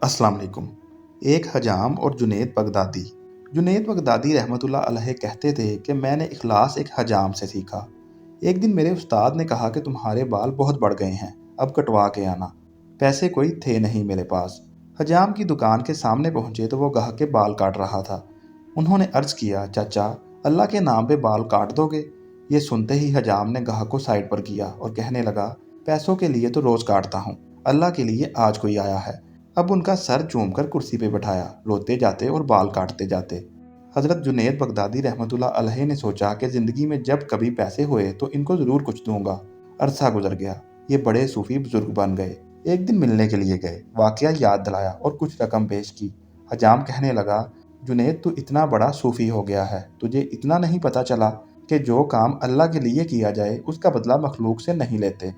अस्सलाम वालेकुम। एक हजाम और जुनैद बगदादी। जुनैद बगदादी रहमतुल्लाह अलैह कहते थे कि मैंने इखलास एक हजाम से सीखा। एक दिन मेरे उस्ताद ने कहा कि तुम्हारे बाल बहुत बढ़ गए हैं, अब कटवा के आना। पैसे कोई थे नहीं मेरे पास। हजाम की दुकान के सामने पहुंचे तो वो गाहक के बाल काट रहा था। उन्होंने अर्ज किया, चाचा अल्लाह के नाम पे बाल काट दोगे? ये सुनते ही हजाम ने गाहक को साइड पर किया और कहने लगा, पैसों के लिए तो रोज काटता हूँ, अल्लाह के लिए आज कोई आया है। अब उनका सर चूमकर कुर्सी पे बैठाया, रोते जाते और बाल काटते जाते। हजरत जुनैद बगदादी रहमतुल्लाह अलैह ने सोचा कि जिंदगी में जब कभी पैसे हुए तो इनको जरूर कुछ दूंगा। अरसा गुजर गया, ये बड़े सूफी बुजुर्ग बन गए। एक दिन मिलने के लिए गए, वाकया याद दिलाया और कुछ रकम पेश की। हजाम कहने लगा, जुनैद तू इतना बड़ा सूफी हो गया है, तुझे इतना नहीं पता चला कि जो काम अल्लाह के लिए किया जाए उसका बदला मखलूक से नहीं लेते।